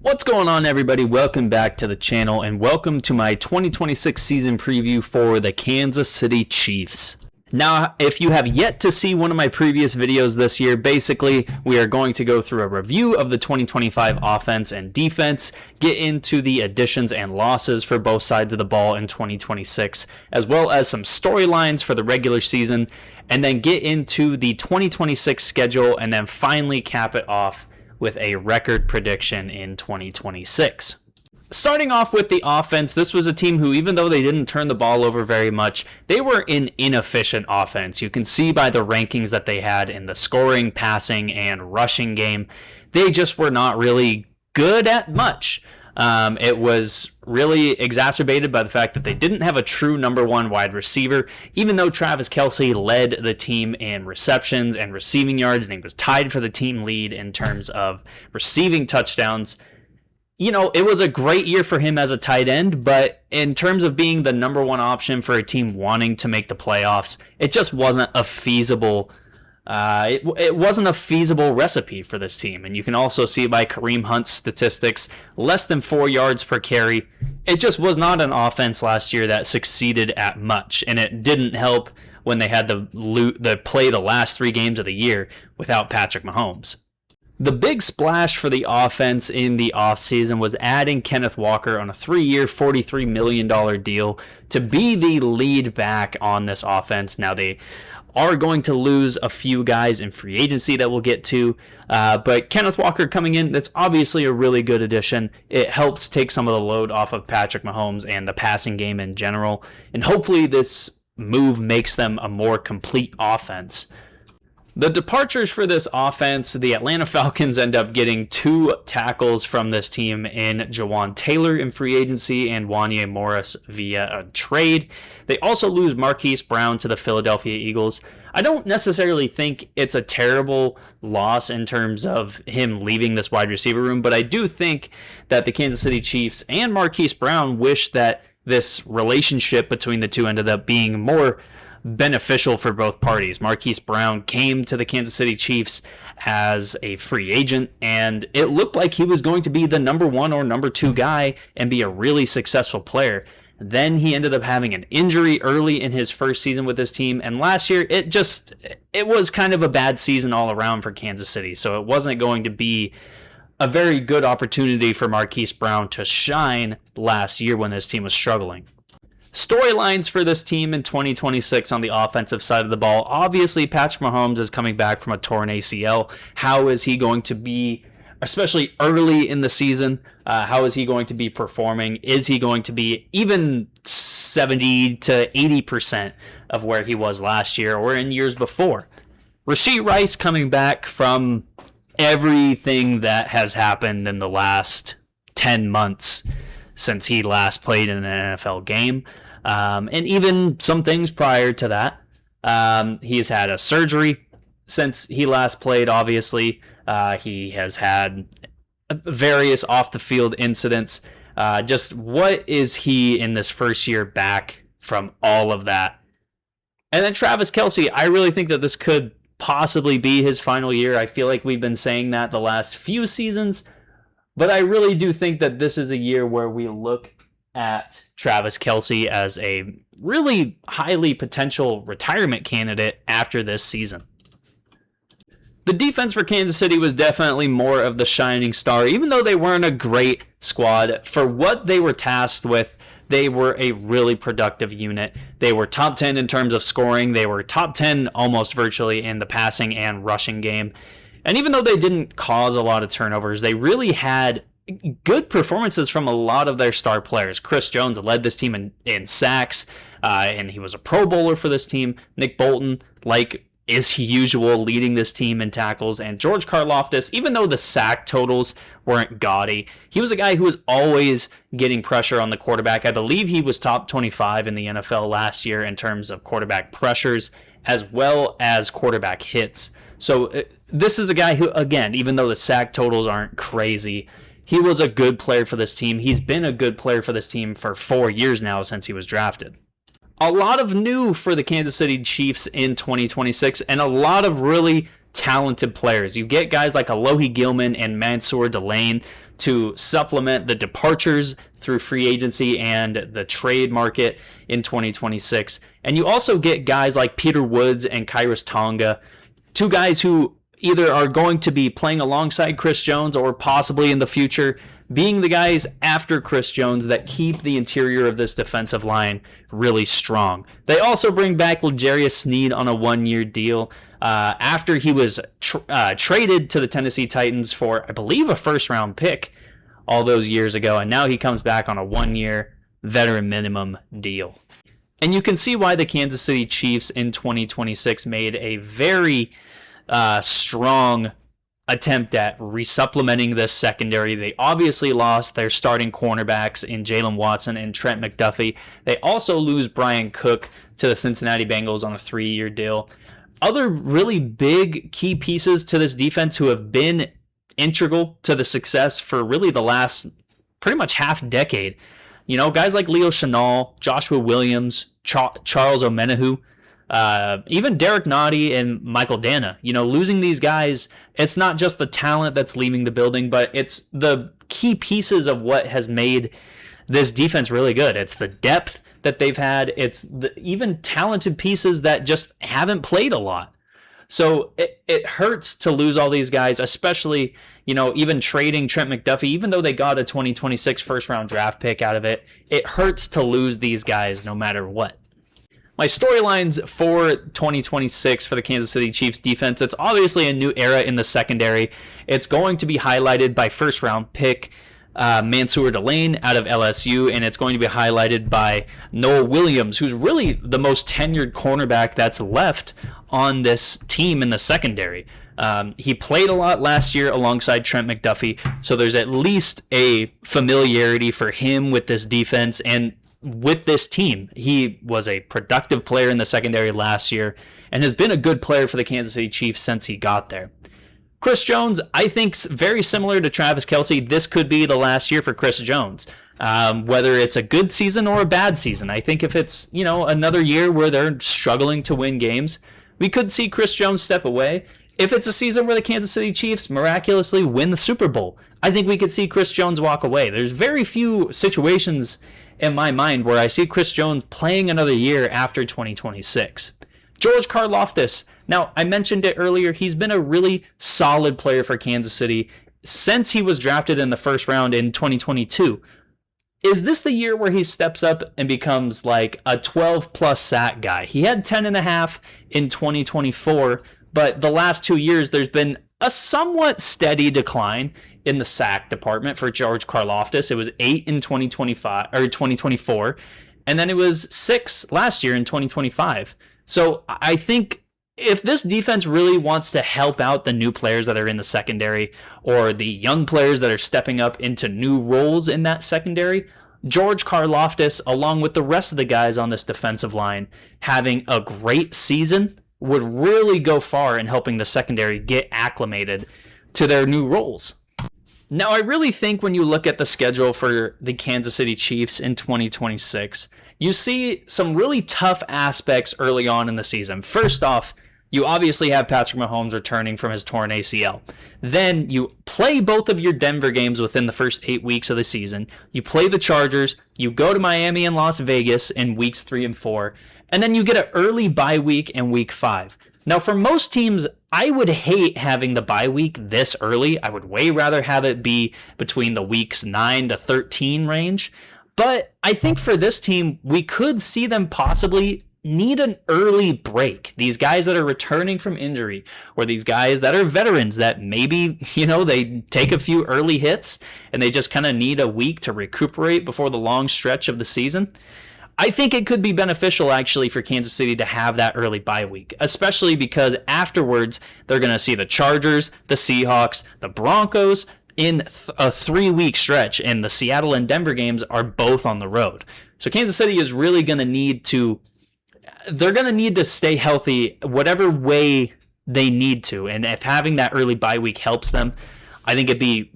What's going on, everybody? Welcome back to the channel and welcome to my 2026 season preview for the Kansas City Chiefs. Now, if you have yet to see one of my previous videos this year, basically we are going to go through a review of the 2025 offense and defense, get into the additions and losses for both sides of the ball in 2026, as well as some storylines for the regular season, and then get into the 2026 schedule and then finally cap it off with a record prediction in 2026. Starting off with the offense, this was a team who, even though they didn't turn the ball over very much, they were an inefficient offense. You can see by the rankings that they had in the scoring, passing, and rushing game, they just were not really good at much. It was really exacerbated by the fact that they didn't have a true number one wide receiver, even though Travis Kelce led the team in receptions and receiving yards, and he was tied for the team lead in terms of receiving touchdowns. You know, it was a great year for him as a tight end, but in terms of being the number one option for a team wanting to make the playoffs, it just wasn't a feasible it wasn't a feasible recipe for this team. And you can also see by Kareem Hunt's statistics, less than 4 yards per carry. It just was not an offense last year that succeeded at much, and it didn't help when they had to play the last 3 games of the year without Patrick Mahomes. The big splash for the offense in the offseason was adding Kenneth Walker on a 3-year, $43 million deal to be the lead back on this offense. Now, they are going to lose a few guys in free agency that we'll get to, but Kenneth Walker coming in, that's obviously a really good addition. It helps take some of the load off of Patrick Mahomes and the passing game in general, and hopefully this move makes them a more complete offense. The departures for this offense, the Atlanta Falcons end up getting 2 tackles from this team in Jawan Taylor in free agency and Wanya Morris via a trade. They also lose Marquise Brown to the Philadelphia Eagles. I don't necessarily think it's a terrible loss in terms of him leaving this wide receiver room, but I do think that the Kansas City Chiefs and Marquise Brown wish that this relationship between the two ended up being more beneficial for both parties. Marquise Brown came to the Kansas City Chiefs as a free agent, and it looked like he was going to be the number 1 or number 2 guy and be a really successful player. Then he ended up having an injury early in his first season with his team, and last year it was kind of a bad season all around for Kansas City, so it wasn't going to be a very good opportunity for Marquise Brown to shine last year when this team was struggling. Storylines for this team in 2026 on the offensive side of the ball. Obviously, Patrick Mahomes is coming back from a torn ACL. How is he going to be, especially early in the season, how is he going to be performing? Is he going to be even 70 to 80% of where he was last year or in years before? Rashee Rice coming back from everything that has happened in the last 10 months since he last played in an NFL game, and even some things prior to that. He has had a surgery since he last played, obviously. He has had various off-the-field incidents. Just what is he in this first year back from all of that? And then Travis Kelce, I really think that this could possibly be his final year. I feel like we've been saying that the last few seasons, but I really do think that this is a year where we look at Travis Kelce as a really highly potential retirement candidate after this season. The defense for Kansas City was definitely more of the shining star. Even though they weren't a great squad, for what they were tasked with, they were a really productive unit. They were top 10 in terms of scoring. They were top 10 almost virtually in the passing and rushing game. And even though they didn't cause a lot of turnovers, they really had good performances from a lot of their star players. Chris Jones led this team in sacks, and he was a Pro Bowler for this team. Nick Bolton, like is usual, leading this team in tackles. And George Karlaftis, even though the sack totals weren't gaudy, he was a guy who was always getting pressure on the quarterback. I believe he was top 25 in the NFL last year in terms of quarterback pressures as well as quarterback hits. So this is a guy who, again, even though the sack totals aren't crazy, he was a good player for this team. He's been a good player for this team for 4 years now since he was drafted. A lot of new for the Kansas City Chiefs in 2026 and a lot of really talented players. You get guys like Alohi Gilman and Mansoor Delane, to supplement the departures through free agency and the trade market in 2026. And you also get guys like Peter Woods and Kyrus Tonga, two guys who either are going to be playing alongside Chris Jones or possibly in the future being the guys after Chris Jones that keep the interior of this defensive line really strong. They also bring back L'Jarius Sneed on a one-year deal after he was traded to the Tennessee Titans for, I believe, a first-round pick all those years ago, and now he comes back on a one-year veteran minimum deal. And you can see why the Kansas City Chiefs in 2026 made a very strong attempt at resupplementing this secondary. They obviously lost their starting cornerbacks in Jalen Watson and Trent McDuffie. They also lose Brian Cook to the Cincinnati Bengals on a 3-year deal. Other really big key pieces to this defense who have been integral to the success for really the last pretty much half decade. You know, guys like Leo Chenal, Joshua Williams, Charles Omenihu, even Derek Nottie and Michael Dana. You know, losing these guys, it's not just the talent that's leaving the building, but it's the key pieces of what has made this defense really good. It's the depth that they've had. It's the even talented pieces that just haven't played a lot. So it hurts to lose all these guys, especially, you know, even trading Trent McDuffie, even though they got a 2026 first-round draft pick out of it, it hurts to lose these guys no matter what. My storylines for 2026 for the Kansas City Chiefs defense, it's obviously a new era in the secondary. It's going to be highlighted by first-round pick Mansoor Delane out of LSU, and it's going to be highlighted by Noah Williams, who's really the most tenured cornerback that's left on this team in the secondary. He played a lot last year alongside Trent McDuffie, so there's at least a familiarity for him with this defense and with this team. He was a productive player in the secondary last year and has been a good player for the Kansas City Chiefs since he got there. Chris Jones, I think, very similar to Travis Kelce. This could be the last year for Chris Jones, whether it's a good season or a bad season. I think if it's, you know, another year where they're struggling to win games, we could see Chris Jones step away. If it's a season where the Kansas City Chiefs miraculously win the Super Bowl, I think we could see Chris Jones walk away. There's very few situations in my mind where I see Chris Jones playing another year after 2026. George Karlaftis. Now, I mentioned it earlier. He's been a really solid player for Kansas City since he was drafted in the first round in 2022. Is this the year where he steps up and becomes like a 12-plus sack guy? He had 10.5 in 2024, but the last 2 years there's been a somewhat steady decline in the sack department for George Karlaftis. It was 8 in 2025 or 2024, and then it was 6 last year in 2025. So I think if this defense really wants to help out the new players that are in the secondary or the young players that are stepping up into new roles in that secondary, George Karlaftis, along with the rest of the guys on this defensive line, having a great season would really go far in helping the secondary get acclimated to their new roles. Now, I really think when you look at the schedule for the Kansas City Chiefs in 2026, you see some really tough aspects early on in the season. First off, you obviously have Patrick Mahomes returning from his torn ACL. Then you play both of your Denver games within the first 8 weeks of the season. You play the Chargers. You go to Miami and Las Vegas in weeks 3 and 4. And then you get an early bye week in week 5. Now, for most teams, I would hate having the bye week this early. I would way rather have it be between the weeks 9 to 13 range. But I think for this team, we could see them possibly need an early break. These guys that are returning from injury, or these guys that are veterans that maybe, you know, they take a few early hits and they just kind of need a week to recuperate before the long stretch of the season. I think it could be beneficial actually for Kansas City to have that early bye week, especially because afterwards they're going to see the Chargers, the Seahawks, the Broncos in a 3-week stretch, and the Seattle and Denver games are both on the road. So Kansas City is really going to need to stay healthy whatever way they need to. And if having that early bye week helps them, I think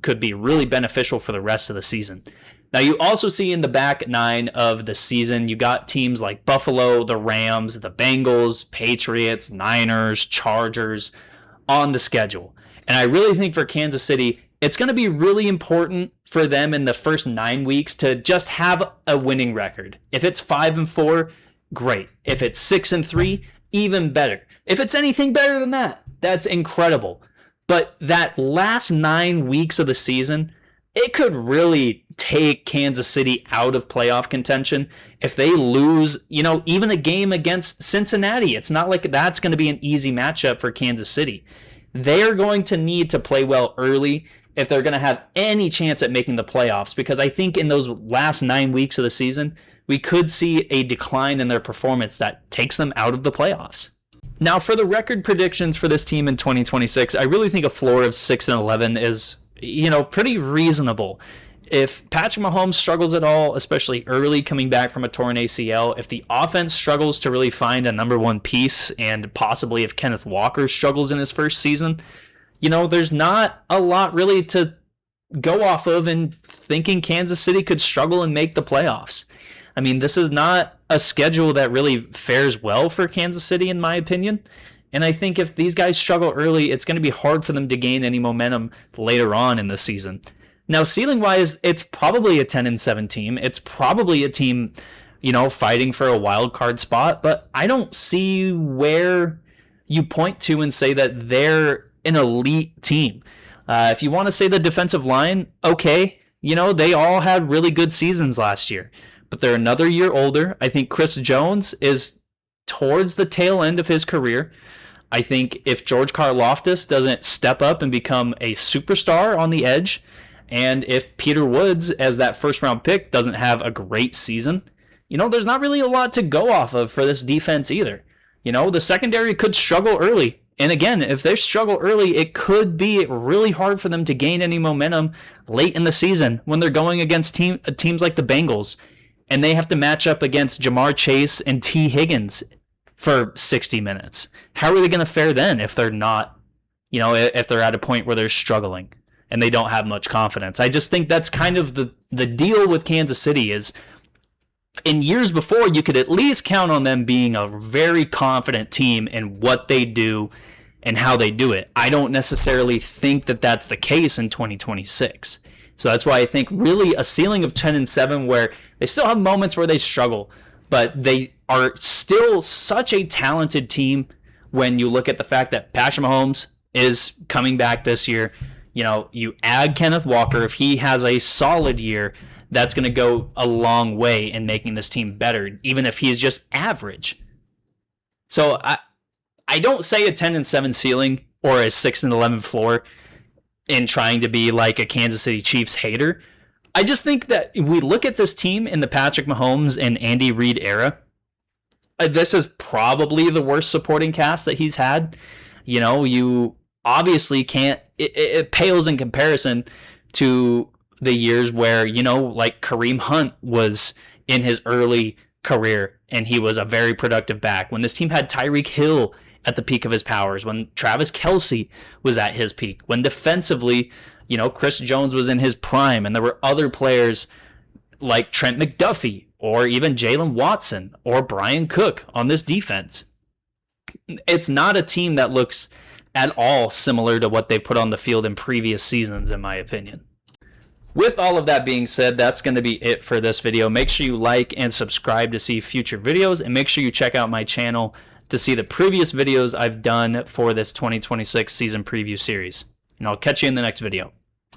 could be really beneficial for the rest of the season. Now, you also see in the back 9 of the season, you got teams like Buffalo, the Rams, the Bengals, Patriots, Niners, Chargers on the schedule. And I really think for Kansas City, it's going to be really important for them in the first 9 weeks to just have a winning record. If it's 5-4, great. If it's 6-3, even better. If it's anything better than that, that's incredible. But that last 9 weeks of the season, it could really take Kansas City out of playoff contention if they lose, even a game against Cincinnati. It's not like that's going to be an easy matchup for Kansas City. They're going to need to play well early if they're going to have any chance at making the playoffs, because I think in those last 9 weeks of the season, we could see a decline in their performance that takes them out of the playoffs. Now, for the record predictions for this team in 2026, I really think a floor of 6-11 is, pretty reasonable. If Patrick Mahomes struggles at all, especially early coming back from a torn ACL, if the offense struggles to really find a number one piece, and possibly if Kenneth Walker struggles in his first season, there's not a lot really to go off of in thinking Kansas City could struggle and make the playoffs. I mean, this is not a schedule that really fares well for Kansas City, in my opinion. And I think if these guys struggle early, it's going to be hard for them to gain any momentum later on in the season. Now, ceiling-wise, it's probably a 10-7 team. It's probably a team, fighting for a wild card spot. But I don't see where you point to and say that they're an elite team. If you want to say the defensive line, okay, they all had really good seasons last year, but they're another year older. I think Chris Jones is towards the tail end of his career. I think if George Karlaftis doesn't step up and become a superstar on the edge, and if Peter Woods, as that first-round pick, doesn't have a great season, there's not really a lot to go off of for this defense either. The secondary could struggle early. And again, if they struggle early, it could be really hard for them to gain any momentum late in the season when they're going against teams like the Bengals, and they have to match up against Jamar Chase and T. Higgins for 60 minutes. How are they going to fare then if they're not, if they're at a point where they're struggling and they don't have much confidence? I just think that's kind of the deal with Kansas City is, in years before, you could at least count on them being a very confident team in what they do and how they do it. I don't necessarily think that that's the case in 2026. So that's why I think really a ceiling of 10-7 where they still have moments where they struggle, but they are still such a talented team when you look at the fact that Patrick Mahomes is coming back this year. You add Kenneth Walker, if he has a solid year, that's going to go a long way in making this team better, even if he's just average. So I don't say a 10-7 ceiling or a 6-11 floor in trying to be like a Kansas City Chiefs hater. I just think that we look at this team in the Patrick Mahomes and Andy Reid era. This is probably the worst supporting cast that he's had. You obviously can't, it pales in comparison to the years where, like Kareem Hunt was in his early career and he was a very productive back. When this team had Tyreek Hill at the peak of his powers, when Travis Kelce was at his peak, when defensively, Chris Jones was in his prime, and there were other players like Trent McDuffie or even Jalen Watson or Brian Cook on this defense. It's not a team that looks at all similar to what they've put on the field in previous seasons, in my opinion. With all of that being said, that's going to be it for this video. Make sure you like and subscribe to see future videos, and make sure you check out my channel to see the previous videos I've done for this 2026 season preview series. And I'll catch you in the next video.